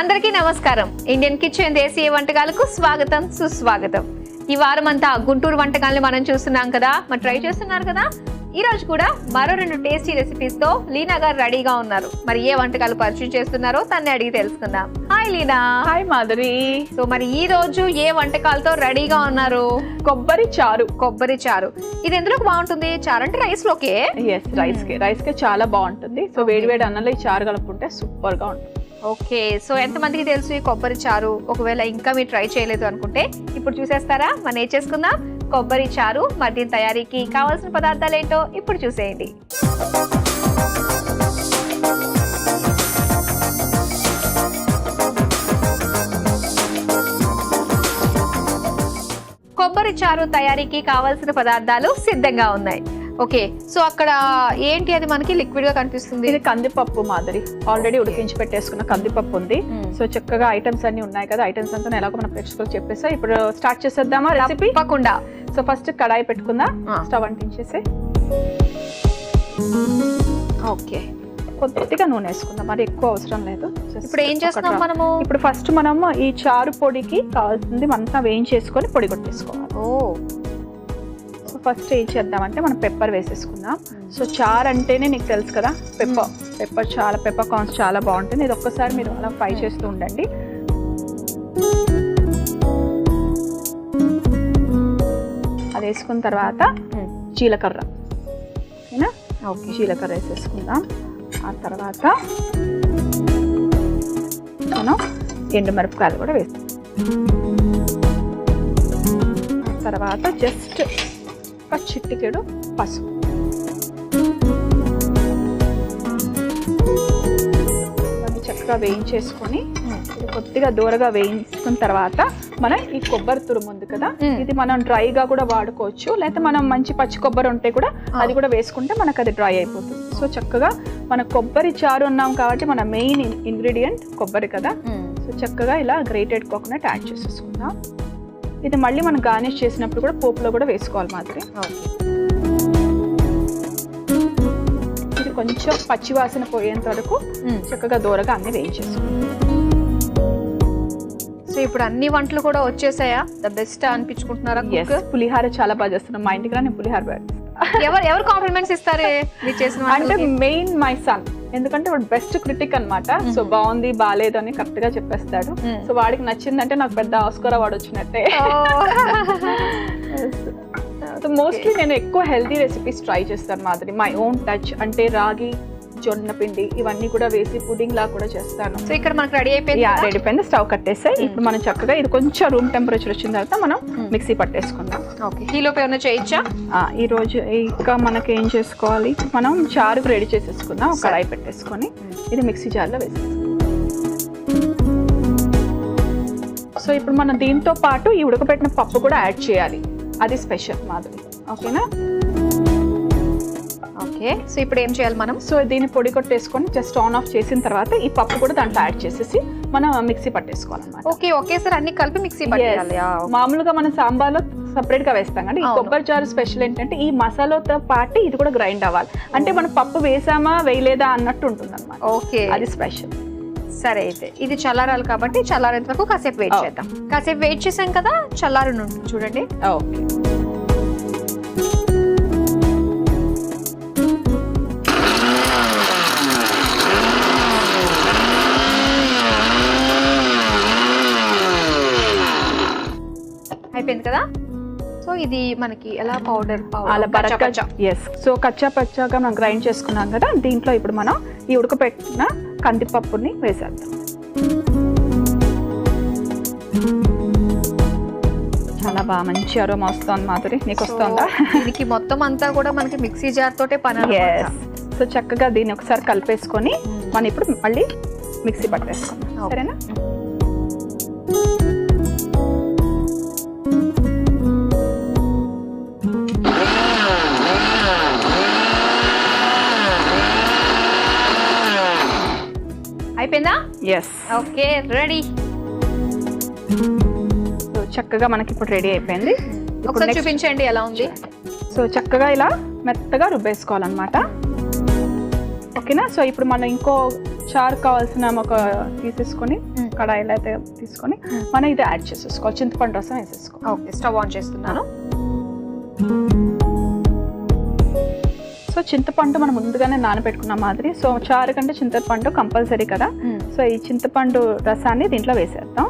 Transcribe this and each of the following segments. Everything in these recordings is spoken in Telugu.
అందరికీ నమస్కారం. ఇండియన్ కిచెన్ దేశీయ వంటకాలకు స్వాగతం సుస్వాగతం. ఈ వారం అంతా గుంటూరు వంటకాలను మనం చూస్తున్నాం కదా, మరి ట్రై చేస్తున్నారు కదా. ఈ రోజు కూడా మరో 2 టేస్టీ రెసిపీస్ తో లీనా గారు రెడీగా ఉన్నారు. మరి ఏ వంటకాలు పరిచయం చేస్తున్నారో తన్ని అడిగి తెలుసుకుందాం. Hi Leena. Hi Madhuri. So మరి ఈ రోజు ఏ వంటకాలతో రెడీగా ఉన్నారు? కొబ్బరి చారు. కొబ్బరి చారు ఇది ఎందులోకి బాగుంటుంది? చారు అంటే రైస్ లోకే? ఎస్, రైస్ కే చాలా బాగుంటుంది. సో వేడి వేడి అన్నంలో ఈ చారు కలుపుకుంటే సూపర్ గా ఉంటుంది. ఓకే, సో ఎంతమందికి తెలుసు ఈ కొబ్బరి చారు? ఒకవేళ ఇంకా మీరు ట్రై చేయలేదు అనుకుంటే ఇప్పుడు చూసేస్తారా? మనం ఏం చేసుకుందాం, కొబ్బరి చారు. మరి దీని తయారీకి కావాల్సిన పదార్థాలు ఏంటో ఇప్పుడు చూసేయండి. కొబ్బరి చారు తయారీకి కావాల్సిన పదార్థాలు సిద్ధంగా ఉన్నాయి. ఓకే, సో అక్కడ ఏంటి అది మనకి లిక్విడ్ గా కనిపిస్తుంది? ఇది కందిపప్పు మాదిరి, ఆల్రెడీ ఉడికించి పెట్టేసుకున్న కందిపప్పు ఉంది. సో చక్కగా ఐటమ్స్ అన్ని ఉన్నాయి కదా, ఐటమ్స్ అంతా ఎలాగో మన ప్రేక్షకులకు చెప్పేసా. ఇప్పుడు స్టార్ట్ చేసేద్దామా రెసిపీ? తప్పకుండా. సో ఫస్ట్ కడాయి పెట్టుకుందా, స్టవ్ అంటించేసి ఓకే కొద్దిగా నూనె వేసుకుందాం, మరి ఎక్కువ అవసరం లేదు. ఇప్పుడు ఏం చేస్తున్నాం మనము? ఇప్పుడు ఫస్ట్ మనము ఈ చారు పొడికి కావాల్సింది అంతా వేయించేసుకొని పొడి కొట్టేసుకోవాలి. సో ఫస్ట్ ఏం చేద్దామంటే మనం పెప్పర్ వేసేసుకుందాం. సో చారు అంటేనే నీకు తెలుసు కదా, పెప్పర్ చాలా పెప్పర్ కార్న్స్ చాలా బాగుంటుంది. ఇది ఒక్కసారి మీరు అలా ఫ్రై చేస్తూ ఉండండి. అది వేసుకున్న తర్వాత జీలకర్ర, ఓకేనా? ఓకే, జీలకర్ర వేసేసుకుందాం. ఆ తర్వాత మనం ఎండుమిరపకాయలు కూడా వేస్తాం. తర్వాత జస్ట్ ఒక చిటికెడు పసుపు, చక్కగా వేయించేసుకొని కొద్దిగా దూరగా వేయించుకున్న తర్వాత మనం ఈ కొబ్బరి తురుము ఉంది కదా, ఇది మనం డ్రైగా కూడా వాడుకోవచ్చు, లేకపోతే మనం మంచి పచ్చి కొబ్బరి ఉంటే కూడా అది కూడా వేసుకుంటే మనకు అది డ్రై అయిపోతుంది. సో చక్కగా మన కొబ్బరి చారు ఉన్నాం కాబట్టి మన మెయిన్ ఇంగ్రీడియంట్ కొబ్బరి కదా. సో చక్కగా ఇలా గ్రేటెడ్ కోకోనట్ యాడ్ చేసేసుకుందాం. ఇది మళ్ళీ మనం గార్నిష్ చేసినప్పుడు కూడా పోపులో కూడా వేసుకోవాలి మాదిరి. ఇది కొంచెం పచ్చివాసన పోయేంత వరకు చక్కగా దూరగా అన్ని వేయించేసుకుందాం. సో ఇప్పుడు అన్ని వంటలు కూడా వచ్చేసాయా? The best అనిపించుకుంటున్నారా? పులిహార చాలా బాగా చేస్తున్నాం. మా ఇంటికి నేను పులిహార పెడతాను. ఎవరు కాంప్లిమెంట్స్ ఇస్తారే మీరు చేసిన? అంటే మెయిన్ మై సన్, ఎందుకంటే వాడు బెస్ట్ క్రిటిక్ అన్నమాట. సో బాగుంది బాగాలేదు అని కరెక్ట్ గా చెప్పేస్తాడు. సో వాడికి నచ్చిందంటే నాకు పెద్ద ఆస్కార్ అవార్డు వచ్చినట్టే. సో మోస్ట్లీ నేను ఎక్కువ హెల్తీ రెసిపీస్ ట్రై చేస్తాను మాదిరి, మై ఓన్ టచ్. అంటే రాగి, జొన్న పిండి ఇవన్నీ కూడా వేసి పుడింగ్ లా కూడా చేస్తాను. సో ఇక్కడ మనకు రెడీ అయిపోయింది. రెడీ అయిపోయింది, స్టవ్ కట్టేసాయి. ఇప్పుడు మనం చక్కగా ఇది కొంచెం రూమ్ టెంపరేచర్ వచ్చిన తర్వాత మనం మిక్సీ పట్టేసుకుందాం. ఓకే, ఈలోపు ఏమైనా చేయొచ్చా? ఈ రోజు ఇంకా మనకి ఏం చేసుకోవాలి, మనం చారుకు రెడీ చేసేసుకుందాం. ఒక కడాయి పెట్టేసుకొని ఇది మిక్సీ జార్లో వేసేసుకుందాం. సో ఇప్పుడు మనం దీంతో పాటు ఈ ఉడకబెట్టిన పప్పు కూడా యాడ్ చేయాలి, అది స్పెషల్ మాదిరి. ఓకేనా? ఓకే, సో ఇప్పుడు ఏం చేయాలి మనం? సో దీన్ని పొడి కొట్టేసుకొని జస్ట్ ఆన్ ఆఫ్ చేసిన తర్వాత ఈ పప్పు కూడా దాంట్లో యాడ్ చేసేసి మనం మిక్సీ పట్టేసుకోవాలన్నమాట. ఓకే, ఒకేసారి అన్ని కలిపి మిక్సీ పట్టేయాలి. మామూలుగా మనం సాంబార్లో సపరేట్ గా వేస్తాం కానీ ఈ కొబ్బరి చారు స్పెషల్ ఏంటంటే ఈ మసాలాతో పాటు ఇది కూడా గ్రైండ్ అవ్వాలి. అంటే మనం పప్పు వేసామా వేయలేదా అన్నట్టు ఉంటుంది అన్నమాట. ఓకే, అది స్పెషల్. సరే, అయితే ఇది చల్లారాలి కాబట్టి చల్లారేంత వరకు కాసేపు వెయిట్ చేద్దాం. కాసేపు వెయిట్ చేసాం కదా, చల్లారి ఉంటుంది చూడండి. ఓకే, అయిపోయింది కదా. సో ఇది మనకి ఎలా పౌడర్ సో కచ్చా పచ్చాగా మనం గ్రైండ్ చేసుకున్నాం కదా, దీంట్లో ఇప్పుడు మనం ఈ ఉడకపెట్టిన కందిపప్పుని వేసేద్దాం. చాలా బాగా మంచి అరోమా వస్తుంది మాధురి, నీకు వస్తుందా? దీనికి మొత్తం అంతా కూడా మనకి మిక్సీ జార్ తోటే పని. సో చక్కగా దీన్ని ఒకసారి కలిపేసుకొని మనం ఇప్పుడు మళ్ళీ మిక్సీ పట్టేసుకుందాం. సరేనా? అయిపోయిందా? ఎస్. Okay, ready. సో చక్కగా మనకి ఇప్పుడు రెడీ అయిపోయింది. ఒకసారి చూపించండి ఎలా ఉంది. సో చక్కగా ఇలా మెత్తగా రుబ్బేసుకోవాలన్నమాట. ఓకేనా? సో ఇప్పుడు మనం ఇంకో చారు కావాల్సిన ఒక తీసేసుకొని కడాయిలో అయితే తీసుకొని మనం ఇది యాడ్ చేసేసుకోవాలి. చింతపండు రసం వేసేసుకోవాలి. ఓకే, స్టవ్ ఆన్ చేస్తున్నాను. సో చింతపండు మనం ముందుగానే నానబెట్టుకున్న మాదిరి. సో చారు కంటే చింతపండు కంపల్సరీ కదా. సో ఈ చింతపండు రసాన్ని దీంట్లో వేసేద్దాం.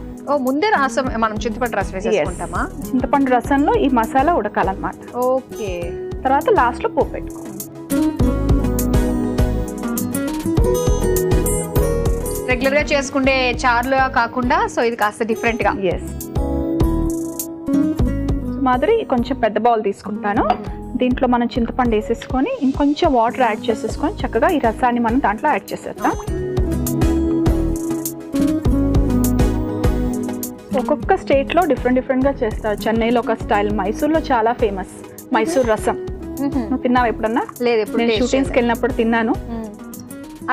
ముందే రసం మనం చింతపండు రసం వేసేసుకుంటామా? చింతపండు రసంలో ఈ మసాలా ఉడకాలన్నమాట. ఓకే, తర్వాత లాస్ట్ లో పోపు పెట్టుకోవాలి. రెగ్యులర్ గా చేసుకుంటే చారులుగా కాకుండా సో ఇది కాస్త డిఫరెంట్ గా. మాదిరి కొంచెం పెద్ద బౌల్ తీసుకుంటాను. దీంట్లో మనం చింతపండు వేసేసుకొని ఇంకొంచెం వాటర్ యాడ్ చేసేసుకొని చక్కగా ఈ రసాన్ని మనం దాంట్లో యాడ్ చేసేద్దాం. ఒక్కొక్క స్టేట్ లో డిఫరెంట్ గా చేస్తారు. చెన్నైలో ఒక స్టైల్, మైసూర్లో చాలా ఫేమస్ మైసూర్ రసం. నువ్వు తిన్నావు ఎప్పుడన్నా? లేదు, ఎప్పుడు నేను షూటింగ్స్కి వెళ్ళినప్పుడు తిన్నాను.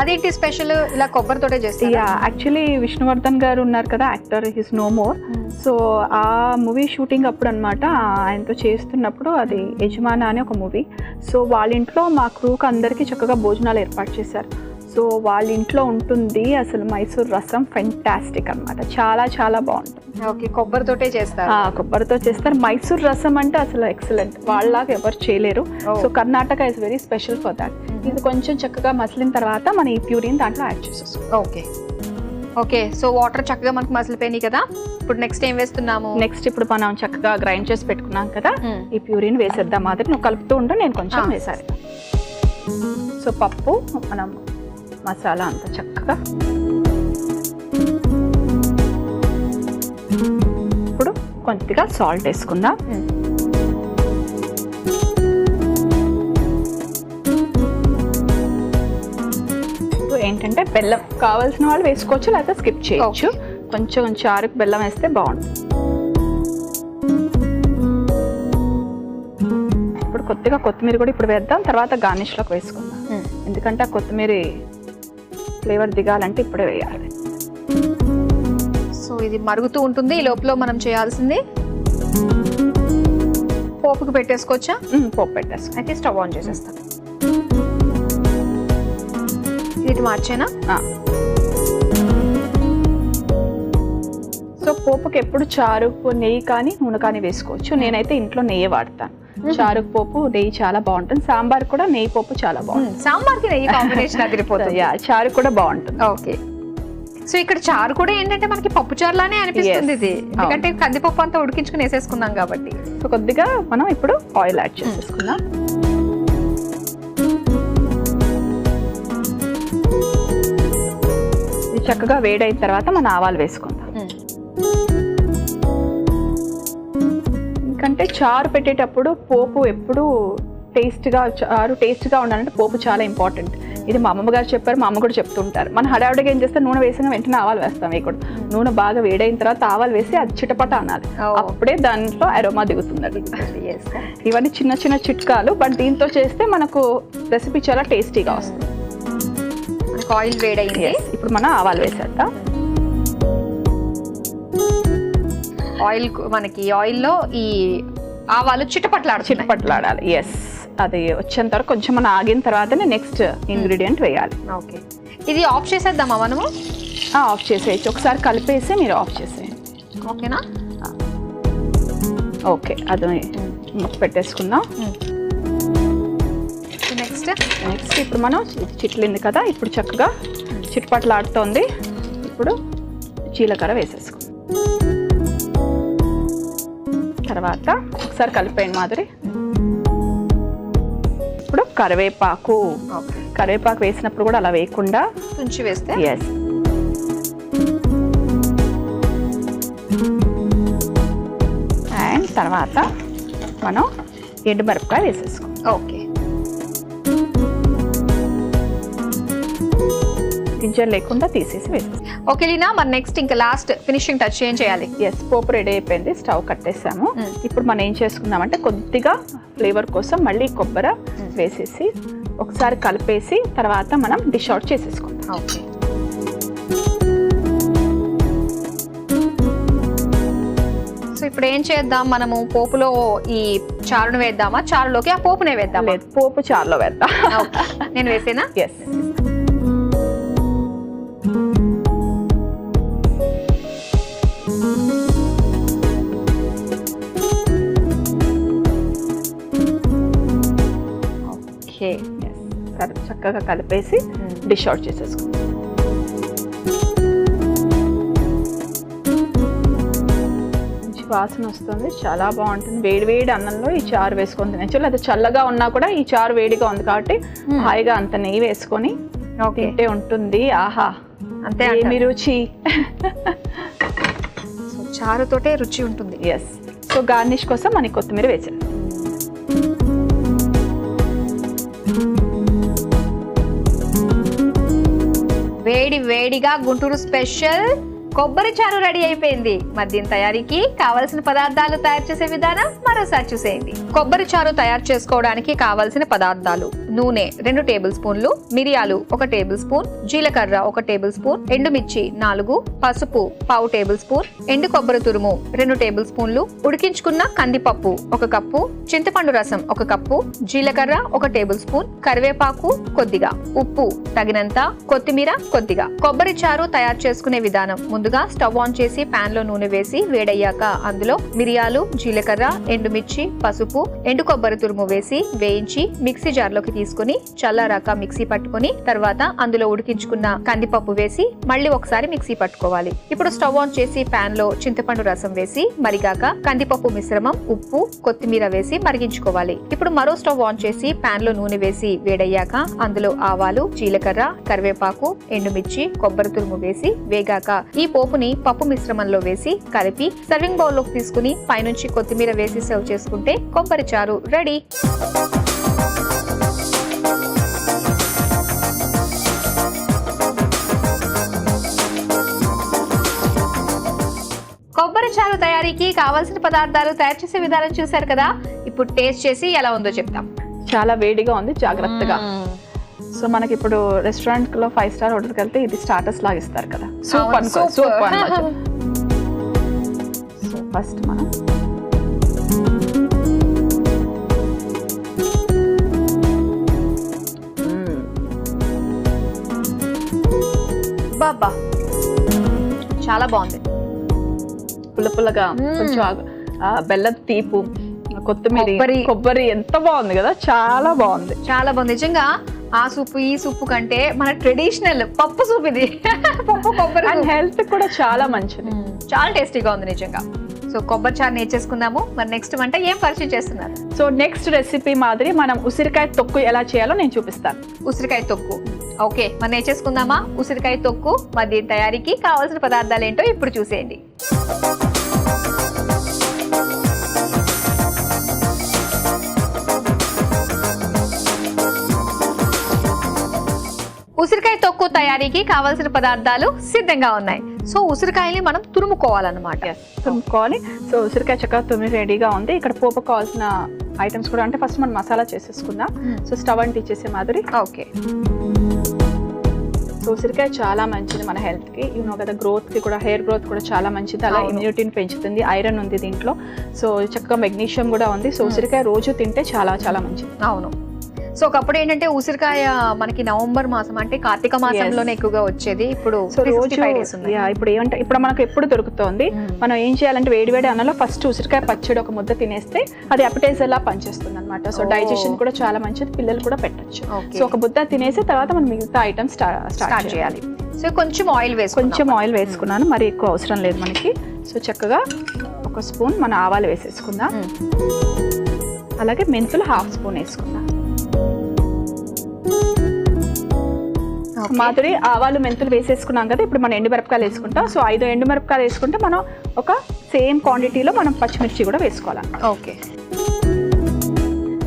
అదేంటి స్పెషల్? ఇలా కొబ్బరితోటే చేస్తారు. యాక్చువల్లీ విష్ణువర్ధన్ గారు ఉన్నారు కదా, actor, he's no more. So ఆ మూవీ షూటింగ్ అప్పుడు అనమాట, ఆయనతో చేస్తున్నప్పుడు, అది యజమాన అని ఒక మూవీ. సో వాళ్ళ ఇంట్లో మా క్రూకి అందరికీ చక్కగా భోజనాలు ఏర్పాటు చేశారు. సో వాళ్ళ ఇంట్లో ఉంటుంది అసలు మైసూర్ రసం, ఫెంటాస్టిక్ అనమాట, చాలా చాలా బాగుంటుంది. ఓకే, కొబ్బరితోటే చేస్తారు. కొబ్బరితో చేస్తారు. మైసూర్ రసం అంటే అసలు ఎక్సలెంట్, వాళ్ళలాగా ఎవరు చేయలేరు. So Karnataka is very special for that. ఇది కొంచెం చక్కగా మసిలిన తర్వాత మనం ఈ ప్యూరిన్ దాంట్లో యాడ్ చేసేస్తాం. ఓకే ఓకే, సో వాటర్ చక్కగా మనకు మసిలిపోయినాయి కదా. ఇప్పుడు నెక్స్ట్ ఏం వేస్తున్నాము? నెక్స్ట్ ఇప్పుడు మనం చక్కగా గ్రైండ్ చేసి పెట్టుకున్నాం కదా, ఈ ప్యూరిన్ వేసేద్దాం. మాదిరి నువ్వు కలుపుతూ ఉంటూ నేను కొంచెం వేసాను. సో పప్పు, మనం మసాలా అంతా చక్కగా. ఇప్పుడు కొద్దిగా సాల్ట్ వేసుకుందాం. ఏంటంటే బెల్లం కావాల్సిన వాళ్ళు వేసుకోవచ్చు, లేకపోతే స్కిప్ చేయొచ్చు. కొంచెం చారుకు బెల్లం వేస్తే బాగుంటుంది. ఇప్పుడు కొద్దిగా కొత్తిమీర కూడా ఇప్పుడు వేద్దాం, తర్వాత గార్నిష్లోకి వేసుకుందాం. ఎందుకంటే ఆ కొత్తిమీర ఫ్లేవర్ దిగాలంటే ఇప్పుడే వేయాలి. సో ఇది మరుగుతూ ఉంటుంది, ఈ లోపల మనం చేయాల్సింది పోపుకు పెట్టేసుకోవచ్చా? పోపు పెట్టేసుకో. అయితే స్టవ్ ఆన్ చేసేస్తాం. ఇది మార్చేనా? సో పోపుకి ఎప్పుడు చారుకు నెయ్యి కానీ నూనె కానీ వేసుకోవచ్చు. నేనైతే ఇంట్లో నెయ్యి వాడతాను. చారుకు పోపు నెయ్యి చాలా బాగుంటుంది. సాంబార్ కూడా నెయ్యి పోపు చాలా బాగుంటుంది. సాంబార్కి నెయ్యి కాంబినేషన్ అదిరిపోతుంది. చారు కూడా బాగుంటుంది. ఓకే, సో ఇక్కడ చారు కూడా ఏంటంటే మనకి పప్పు చారులానే అనిపిస్తుంది ఇది, ఎందుకంటే కందిపప్పు అంతా ఉడికించుకుని వేసేసుకున్నాం కాబట్టి. సో కొద్దిగా మనం ఇప్పుడు ఆయిల్ యాడ్ చేసేసుకుందాం. ఇది చక్కగా వేడైన తర్వాత మనం ఆవాలు వేసుకుందాం. ఎందుకంటే చారు పెట్టేటప్పుడు పోపు ఎప్పుడు చారు టేస్ట్గా ఉండాలంటే పోపు చాలా ఇంపార్టెంట్. ఇది మా అమ్మమ్మ గారు చెప్పారు, మా అమ్మ కూడా చెప్తుంటారు. మనం హడావిడిగా ఏం చేస్తే నూనె వేసిన వెంటనే ఆవాలు వేస్తాం. వేయకూడదు, నూనె బాగా వేడైన తర్వాత ఆవాలు వేసి అది చిటపట అనాలి, అప్పుడే దాంట్లో అరోమా దిగుతుంది. ఇవన్నీ చిన్న చిన్న చిట్కాలు, బట్ దీంతో చేస్తే మనకు రెసిపీ చాలా టేస్టీగా వస్తుంది. ఆయిల్ వేడైంది, ఇప్పుడు మనం ఆవాలు వేసేద్దాం. ఆయిల్ మనకి ఆయిల్లో ఈ ఆవాలు చిటపట్లాడాలి. ఎస్, అది వచ్చేంత వరకు కొంచెం మనం ఆగిన తర్వాతనే నెక్స్ట్ ఇంగ్రీడియంట్ వేయాలి. ఓకే, ఇది ఆఫ్ చేసేద్దామా మనము? ఆఫ్ చేసేయచ్చు, ఒకసారి కలిపేసి మీరు ఆఫ్ చేసేయండి. ఓకేనా? ఓకే, అది పెట్టేసుకుందాం. నెక్స్ట్ ఇప్పుడు మనం చిట్లింది కదా, ఇప్పుడు చక్కగా చిట్పట్లాడుతోంది. ఇప్పుడు జీలకర్ర వేసేసుకుందాం. తర్వాత ఒకసారి కలిపేయండి మాదిరి. ఇప్పుడు కరివేపాకు వేసినప్పుడు కూడా అలా వేయకుండా తుంచి వేస్తే. ఎస్, అండ్ తర్వాత మనం ఎండుమిరపకాయ వేసేసుకోం. ఓకే, గింజలు లేకుండా తీసేసి వేసేసి. ఓకే లీనా, మరి నెక్స్ట్ ఇంకా లాస్ట్ ఫినిషింగ్ టచ్ ఏం చేయాలి? ఎస్, పోపు రెడీ అయిపోయింది, స్టవ్ కట్టేసాము. ఇప్పుడు మనం ఏం చేసుకుందామంటే కొద్దిగా ఫ్లేవర్ కోసం మళ్ళీ కొబ్బరి వేసేసి ఒకసారి కలిపేసి తర్వాత మనం డిష్ అవుట్ చేసేసుకుందాం. ఓకే, సో ఇప్పుడు ఏం చేద్దాం మనము? పోపులో ఈ చారును వేద్దామా, చారులోకి ఆ పోపునే వేద్దాం? లేదు, పోపు చారులో వేద్దాం. నేను వేసేనా? ఎస్. ఒకసారి చక్కగా కలిపేసి డిష్ అవుట్ చేసేసుకుందాం. మంచి వాసన వస్తుంది, చాలా బాగుంటుంది. వేడి వేడి అన్నంలో ఈ చారు వేసుకొని తినచ్చు. లేదా చల్లగా ఉన్నా కూడా ఈ చారు వేడిగా ఉంది కాబట్టి హాయిగా అంత నెయ్యి వేసుకొని తింటే ఉంటుంది. ఆహా, అంతే ఏమి రుచి. చారుతోటే రుచి ఉంటుంది. ఎస్. సో గార్నిష్ కోసం మనకి కొత్తిమీర వేసాను. వేడి వేడిగా గుంటూరు స్పెషల్ కొబ్బరి చారు రెడీ అయిపోయింది. మద్యం తయారీకి కావలసిన పదార్థాలు తయారు చేసే విధానం మరోసారి చూసేయండి. కొబ్బరి చారు తయారు చేసుకోవడానికి కావలసిన పదార్థాలు: నూనె 2 టేబుల్ స్పూన్లు, మిరియాలు 1 టేబుల్ స్పూన్, జీలకర్ర 1 టేబుల్ స్పూన్, ఎండుమిర్చి 4, పసుపు 1/2 టేబుల్ స్పూన్, ఎండు కొబ్బరి తురుము 2 టేబుల్ స్పూన్లు, ఉడికించుకున్న కందిపప్పు 1 కప్పు, చింతపండు రసం 1 కప్పు, జీలకర్ర 1 టేబుల్ స్పూన్, కరివేపాకు కొద్దిగా, ఉప్పు తగినంత, కొత్తిమీర కొద్దిగా. కొబ్బరి చారు తయారు చేసుకునే విధానం: ముందుగా స్టవ్ ఆన్ చేసి పాన్ లో నూనె వేసి వేడయ్యాక అందులో మిరియాలు, జీలకర్ర, ఎండుమిర్చి, పసుపు, ఎండు కొబ్బరి తురుము వేసి వేయించి మిక్సీ జార్లోకి తీసుకుని చల్లారాక మిక్సీ పట్టుకుని తర్వాత అందులో ఉడికించుకున్న కందిపప్పు వేసి మళ్ళీ ఒకసారి మిక్సీ పట్టుకోవాలి. ఇప్పుడు స్టవ్ ఆన్ చేసి పాన్ లో చింతపండు రసం వేసి మరిగాక కందిపప్పు మిశ్రమం, ఉప్పు, కొత్తిమీర వేసి మరిగించుకోవాలి. ఇప్పుడు మరో స్టవ్ ఆన్ చేసి పాన్ లో నూనె వేసి వేడయ్యాక అందులో ఆవాలు, జీలకర్ర, కరివేపాకు, ఎండుమిర్చి, కొబ్బరి తురుము వేసి వేగాక ఈ పోపుని పప్పు మిశ్రమంలో వేసి కలిపి సర్వింగ్ బౌల్ లోకి తీసుకుని పైనుంచి కొత్తిమీర వేసి సర్వ్ చేసుకుంటే కొబ్బరి చారు రెడీ. కొబ్బరి చారు తయారీకి కావాల్సిన పదార్థాలు తయారు చేసే విధానం చూశారు కదా. ఇప్పుడు టేస్ట్ చేసి ఎలా ఉందో చెప్తాం. చాలా వేడిగా ఉంది, జాగ్రత్తగా. సో మనకి ఇప్పుడు రెస్టారెంట్ లో 5 స్టార్ హోటల్కి వెళ్తే ఇది స్టార్టర్స్ లాగా ఇస్తారు కదా, సూప్ అనుకో. సూప్ అనొచ్చు. సో ఫస్ట్ మనం బాబా చాలా బాగుంది. పుల్లపుల్లగా కొంచెం బెల్లం తీపు, కొబ్బరి ఎంత బాగుంది కదా, చాలా బాగుంది. చాలా బాగుంది నిజంగా. ఆ సూప్ ఈ సూప్ కంటే మన ట్రెడిషనల్ పప్పు సూప్ ఇది. పప్పు కొబ్బరి అండ్ హెల్త్ కూడా చాలా మంచిది. చాలా టేస్టీగా ఉంది నిజంగా. సో కొబ్బరి చారు నేర్చేసుకుందాము. మరి నెక్స్ట్ వంట ఏం పరిచయం చేస్తున్నారు? సో నెక్స్ట్ రెసిపీ మాదిరి మనం ఉసిరికాయ తొక్కు ఎలా చేయాలో నేను చూపిస్తాను. ఉసిరికాయ తొక్కు, ఓకే, మరి నేర్చేసుకుందామా? ఉసిరికాయ తొక్కు మద్యం తయారీకి కావాల్సిన పదార్థాలు ఏంటో ఇప్పుడు చూసేయండి. ఉసిరికాయ తొక్కు తయారీకి కావాల్సిన పదార్థాలు సిద్ధంగా ఉన్నాయి. సో ఉసిరికాయని మనం తురుముకోవాలన్నమాట. తురుముకోవాలి. సో ఉసిరికాయ చక్కగా తురిమి రెడీగా ఉంది. ఇక్కడ పోపు కావాల్సిన ఐటమ్స్ కూడా, అంటే ఫస్ట్ మనం మసాలా చేసేసుకుందాం. సో స్టవ్ అంటి ఇచ్చేసే మాదిరి. ఓకే. సో ఉసిరికాయ చాలా మంచిది మన హెల్త్ కి, యూనో కదా, గ్రోత్ కి కూడా, హెయిర్ గ్రోత్ కూడా చాలా మంచిది. అలా ఇమ్యూనిటీని పెంచుతుంది. ఐరన్ ఉంది దీంట్లో. సో చక్కగా మెగ్నీషియం కూడా ఉంది. సో ఉసిరికాయ రోజు తింటే చాలా చాలా మంచిది. అవును. సో ఒకప్పుడు ఏంటంటే ఉసిరికాయ మనకి నవంబర్ మాసం అంటే కార్తీక మాసంలోనే ఎక్కువగా వచ్చేది. ఇప్పుడు ఇప్పుడు ఏమంటే ఇప్పుడు మనకు ఎప్పుడు దొరుకుతుంది. మనం ఏం చేయాలంటే వేడి వేడి అన్నంలో ఫస్ట్ ఉసిరికాయ పచ్చడి ఒక ముద్ద తినేస్తే అది అపెటైజర్ లా పనిచేస్తుంది అనమాట. సో డైజెషన్ కూడా చాలా మంచిది, పిల్లలు కూడా పెట్టచ్చు. సో ఒక ముద్ద తినేసి తర్వాత మనం మిగతా ఐటమ్స్ స్టార్ట్ చేయాలి. సో కొంచెం ఆయిల్ వేసుకున్నాను, మరి ఎక్కువ అవసరం లేదు మనకి. సో చక్కగా 1 స్పూన్ మన ఆవాలు వేసేసుకుందాం. అలాగే మెంతులు 1/2 స్పూన్ వేసుకుందాం. మాదిరి ఆవాలు మెంతులు వేసేసుకున్నాం కదా. ఇప్పుడు మనం ఎండుమిరపకాయలు వేసుకుంటాం. సో 5 ఎండుమిరపకాయలు వేసుకుంటే మనం ఒక సేమ్ క్వాంటిటీలో మనం పచ్చిమిర్చి కూడా వేసుకోవాలి. ఓకే.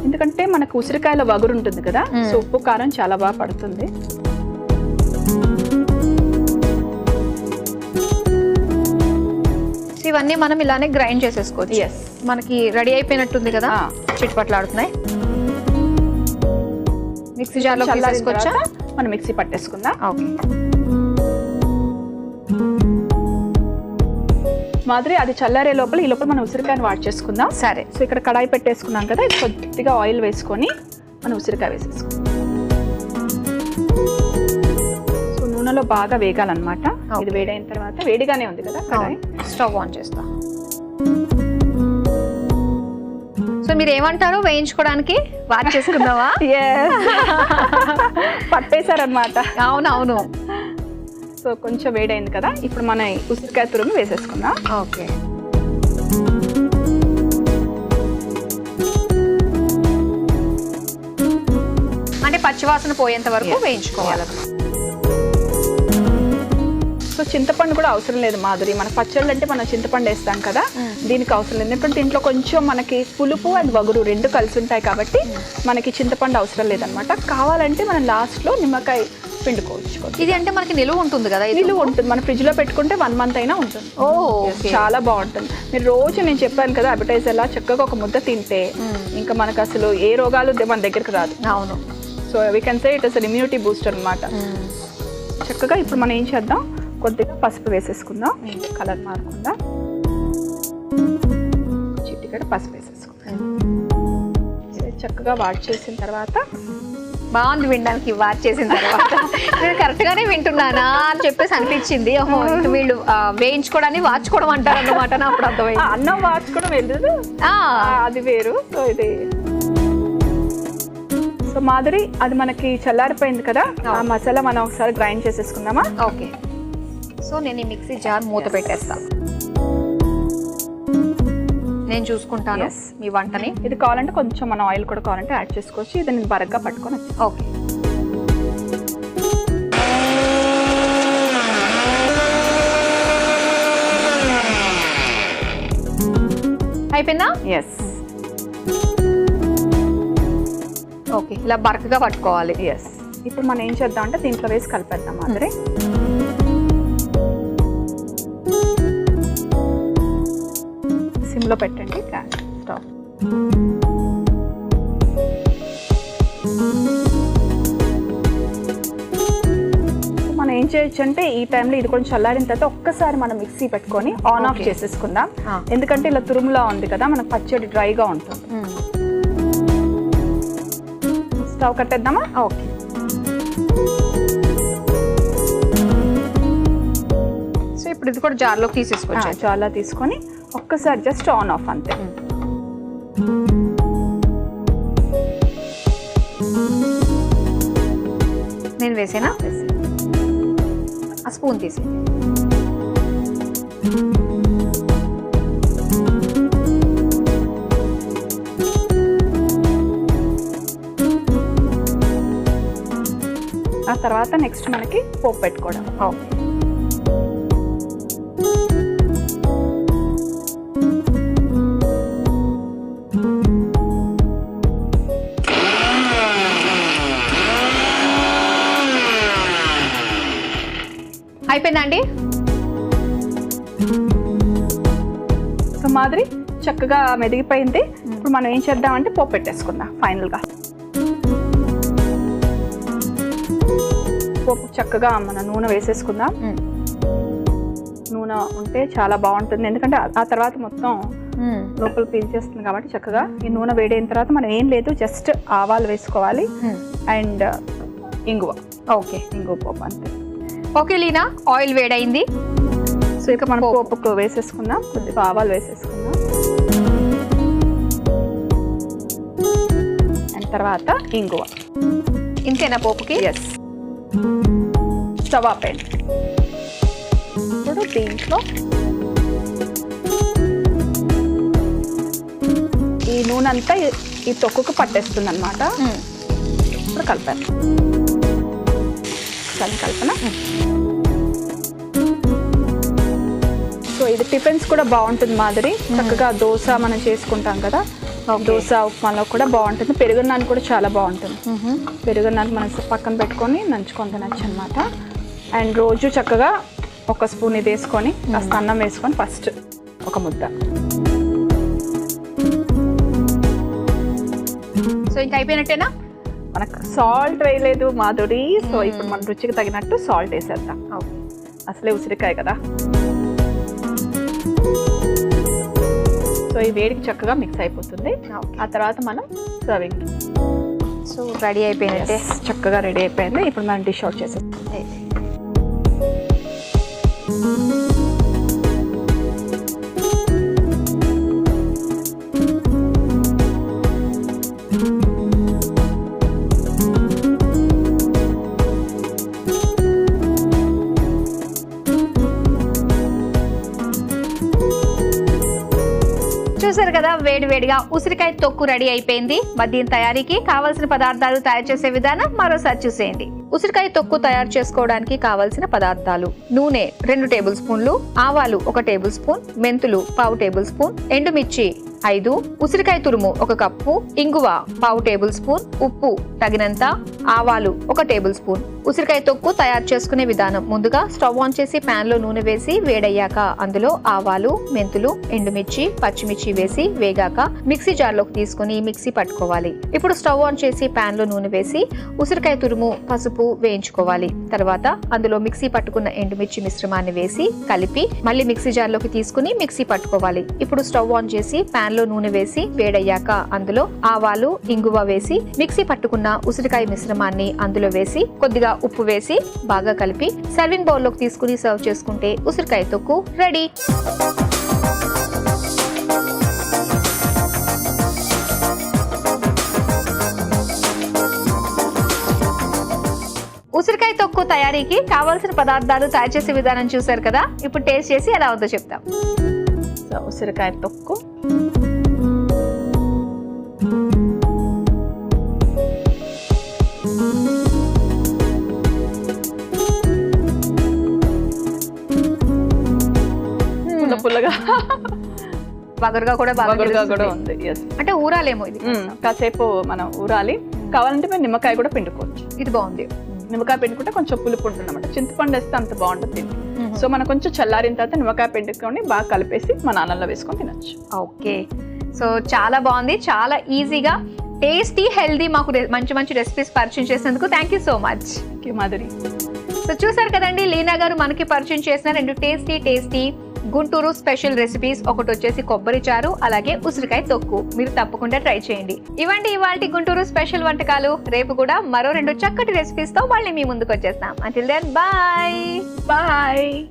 ఎందుకంటే మనకు ఉసిరికాయలో వగురు ఉంటుంది కదా, సో ఉప్పు కారం చాలా బాగా పడుతుంది. ఇవన్నీ మనం ఇలానే గ్రైండ్ చేసేసుకోవచ్చు. మనకి రెడీ అయిపోయినట్టుంది కదా, చిట్పట్లాడుతున్నాయి. మిక్సీ జార్లో తీసేసుకోవచ్చా? మనం మిక్సీ పట్టేసుకుందాం. ఓకే. మాదిరి అది చల్లారే లోపల ఈ లోపల మనం ఉసిరికాయని వాడ్ చేసుకుందాం. సరే. సో ఇక్కడ కడాయి పెట్టేసుకున్నాం కదా, కొద్దిగా ఆయిల్ వేసుకొని మనం ఉసిరికాయ వేసేసుకుందాం. సో నూనెలో బాగా వేగాలన్నమాట. ఇది వేడైన తర్వాత, వేడిగానే ఉంది కదా కడాయి, స్టవ్ ఆన్ చేస్తా. సో మీరు ఏమంటారు వేయించుకోవడానికి? వాచ్ చేసుకుందామా? పట్టేశారనమాట. అవునవును. సో కొంచెం వేడైంది కదా, ఇప్పుడు మన ఉసిరికాయ తురుము వేసేసుకుందాం. ఓకే. అంటే పచ్చివాసన పోయేంత వరకు వేయించుకోవాలన్నమాట. సో చింతపండు కూడా అవసరం లేదు మాధురి, మన పచ్చళ్ళు అంటే మనం చింతపండు వేస్తాం కదా, దీనికి అవసరం లేదు. ఎందుకంటే ఇంట్లో కొంచెం మనకి పులుపు అండ్ వగురు రెండు కలిసి ఉంటాయి కాబట్టి మనకి చింతపండు అవసరం లేదనమాట. కావాలంటే మనం లాస్ట్లో నిమ్మకాయ పిండుకోవచ్చు. ఇది అంటే మనకి నిలువ ఉంటుంది కదా? నిలువ ఉంటుంది, మన ఫ్రిడ్జ్ లో పెట్టుకుంటే 1 month అయినా ఉంటుంది. చాలా బాగుంటుంది. మీరు రోజు నేను చెప్పాను కదా అడ్వర్టైజ్ లా చక్కగా ఒక ముద్ద తింటే ఇంకా మనకు అసలు ఏ రోగాలు మన దగ్గరికి రాదు. అవును. So we can say it is an immunity booster అనమాట. చక్కగా ఇప్పుడు మనం ఏం చేద్దాం, కొద్దిగా పసుపు వేసేసుకుందాం కలర్ మారకుండా. చిటికెడు పసుపు వేసేసుకుందాం. చక్కగా వాష్ చేసిన తర్వాత బాగుంది వినడానికి. వాచ్ చేసిన తర్వాత నేను కరెక్ట్ గానే వింటున్నానా అని చెప్పేసి అనిపించింది. ఓహో, వీళ్ళు వేయించుకోవడానికి వాచుకోవడం అంటారు అన్నమాట. నా అప్పుడు అర్థమైంది. అన్నం వాచుకోవడం వెళ్ళదు, అది వేరు. సో ఇది సో మాధురి అది మనకి చల్లారిపోయింది కదా, ఆ మసాలా మనం ఒకసారి గ్రైండ్ చేసేసుకుందామా? ఓకే. సో నేను ఈ మిక్సీ జార్ మూత పెట్టేస్తా. నేను చూసుకుంటాను మీ వంటని. ఇది కావాలంటే కొంచెం మన ఆయిల్ కూడా కావాలంటే యాడ్ చేసుకోవచ్చు. ఇది నేను బరగ్గా పట్టుకొని వచ్చి. ఓకే. అయిపోయిందా? ఎస్. ఓకే, ఇలా బరకగా పట్టుకోవాలి. ఎస్. ఇప్పుడు మనం ఏం చేద్దాం అంటే దీంట్లో వేసి కలిపేద్దాం మాదిరి. సిమ్లో పెట్టండి స్టవ్. మనం ఏం చేయొచ్చు అంటే ఈ టైంలో ఇది కొంచెం చల్లారిన తర్వాత ఒక్కసారి మనం మిక్సీ పెట్టుకొని ఆన్ ఆఫ్ చేసేసుకుందాం. ఎందుకంటే ఇలా తురుములా ఉంది కదా, మనకు పచ్చడి డ్రైగా ఉంటుంది. స్టవ్ కట్టేద్దామా? ఓకే. సో ఇప్పుడు ఇది కూడా జార్లో తీసేసుకోవచ్చు. జార్లో తీసుకొని ఒక్కసారి జస్ట్ ఆన్ ఆఫ్ అంతే. నేను వేసేనా? ఆ స్పూన్ తీసి ఆ తర్వాత నెక్స్ట్ మనకి పోపు పెట్టుకోవడం. ఓకే. అయిపోయిందండి. సో మాదిరి చక్కగా మెదిగిపోయింది. ఇప్పుడు మనం ఏం చేద్దామంటే పోపు పెట్టేసుకుందాం. ఫైనల్గా పోపు చక్కగా మన నూనె వేసేసుకుందాం. నూనె ఉంటే చాలా బాగుంటుంది, ఎందుకంటే ఆ తర్వాత మొత్తం లోపల పీల్చేస్తుంది కాబట్టి చక్కగా ఈ నూనె వేడైన తర్వాత మనం ఏం లేదు జస్ట్ ఆవాలు వేసుకోవాలి అండ్ ఇంగువ. ఓకే, ఇంగువ పోపు అంతే. ఓకే లీనా, ఆయిల్ వేడైంది. సో ఇక మనం పోపుకు వేసేసుకుందాం. కొద్దిగా ఆవాలు వేసేసుకుందాం అండ్ తర్వాత ఇంగువ. ఇంతేనా పోపుకి? ఎస్. స్టవ్ ఆపేయండి. ఇప్పుడు దీంట్లో ఈ నూనె అంతా ఈ తొక్కుకు పట్టేస్తుంది అనమాట. ఇప్పుడు కలిపాను కల్పన. సో ఇది టిఫిన్స్ కూడా బాగుంటుంది మాదిరి. చక్కగా దోశ మనం చేసుకుంటాం కదా, దోశ ఉప్మాలో కూడా బాగుంటుంది. పెరుగున్నాను కూడా చాలా బాగుంటుంది. పెరుగున్నాను మనం పక్కన పెట్టుకొని నంచుకొని తినచ్చు అనమాట. అండ్ రోజు చక్కగా ఒక స్పూన్ ఇది వేసుకొని కాస్త అన్నం వేసుకొని ఫస్ట్ ఒక ముద్ద. సో ఇంకా అయిపోయినట్టేనా? మనకు సాల్ట్ వేయలేదు మాధురి. సో ఇప్పుడు మన రుచికి తగినట్టు సాల్ట్ వేసేద్దాం. అసలే ఉసిరికాయ కదా. సో ఈ వేడికి చక్కగా మిక్స్ అయిపోతుంది. ఆ తర్వాత మనం సర్వింగ్. సో రెడీ అయిపోయినట్టే, చక్కగా రెడీ అయిపోయింది. ఇప్పుడు మనం డిష్ అవుట్ చేసేస్తాం. చూసారు కదా, వేడి వేడిగా ఉసిరికాయ తొక్కు రెడీ అయిపోయింది. మరి దీని తయారీకి కావాల్సిన పదార్థాలు తయారు చేసే విధానం మరోసారి చూసేయండి. ఉసిరికాయ తొక్కు తయారు చేసుకోవడానికి కావలసిన పదార్థాలు: నూనె 2 టేబుల్ స్పూన్లు, ఆవాలు 1 టేబుల్ స్పూన్, మెంతులు 1/2 టేబుల్ స్పూన్, ఎండుమిర్చి 5, ఉసిరికాయ తురుము 1 కప్పు, ఇంగువ 1/2 టేబుల్ స్పూన్, ఉప్పు తగినంత, ఆవాలు 1 టేబుల్ స్పూన్. ఉసిరికాయ తొక్కు తయారు చేసుకునే విధానం: ముందుగా స్టవ్ ఆన్ చేసి పాన్ లో నూనె వేసి వేడయ్యాక అందులో ఆవాలు, మెంతులు, ఎండుమిర్చి, పచ్చిమిర్చి వేసి వేగాక మిక్సీ జార్లోకి తీసుకుని మిక్సీ పట్టుకోవాలి. ఇప్పుడు స్టవ్ ఆన్ చేసి పాన్ లో నూనె వేసి ఉసిరికాయ తురుము, పసుపు వేయించుకోవాలి. తర్వాత అందులో మిక్సీ పట్టుకున్న ఎండుమిర్చి మిశ్రమాన్ని వేసి కలిపి మళ్ళీ మిక్సీ జార్లోకి తీసుకుని మిక్సీ పట్టుకోవాలి. ఇప్పుడు స్టవ్ ఆన్ చేసి పాన్ లో నూనె వేసి వేడయ్యాక అందులో ఆవాలు, ఇంగువ వేసి మిక్సీ పట్టుకున్న ఉసిరికాయ మిశ్రమాన్ని అందులో వేసి కొద్దిగా ఉప్పు వేసి బాగా కలిపి సర్వింగ్ బౌల్ లోకి తీసుకుని సర్వ్ చేసుకుంటే ఉసిరికాయ తొక్కు రెడీ. ఉసిరికాయ తొక్కు తయారీకి కావాల్సిన పదార్థాలు తయారు చేసే విధానం చూసారు కదా. ఇప్పుడు టేస్ట్ చేసి ఎలా ఉందో చెప్తాం. సో ఉసిరికాయ తొక్కు పుల్లగా వగరుగా కూడా కూడా ఉంది. అంటే ఊరాలేమో ఇది. కాసేపు మనం ఊరాలి. కావాలంటే మేము నిమ్మకాయ కూడా పిండుకోవచ్చు. ఇది బాగుంది. నిమ్మకాయ పిండుకుంటే కొంచెం పులుపు ఉంటుంది అన్నమాట. చింతపండు వేస్తే అంత బాగుంటుంది. సో మనం కొంచెం చల్లారిన తర్వాత నిమ్మకాయ పిండుకొని బాగా కలిపేసి మన అన్నంలో వేసుకొని తినచ్చు. ఓకే, సో చాలా బాగుంది, చాలా ఈజీగా, టేస్టీ, హెల్దీ మాకు మంచి మంచి రెసిపీస్ పరిచయం చేసినందుకు thank you so much. Madhuri. So చూసారు కదండి, లీనా గారు మనకి పరిచయం చేసిన 2 టేస్టీ గుంటూరు స్పెషల్ రెసిపీస్. ఒకటి వచ్చేసి కొబ్బరి చారు, అలాగే ఉసిరికాయ తొక్కు. మీరు తప్పకుండా ట్రై చేయండి. ఇవండి ఇవాల్టి గుంటూరు స్పెషల్ వంటకాలు. రేపు కూడా మరో 2 చక్కటి రెసిపీస్ తో మళ్ళీ మీ ముందుకు వచ్చేస్తాం. Until then bye.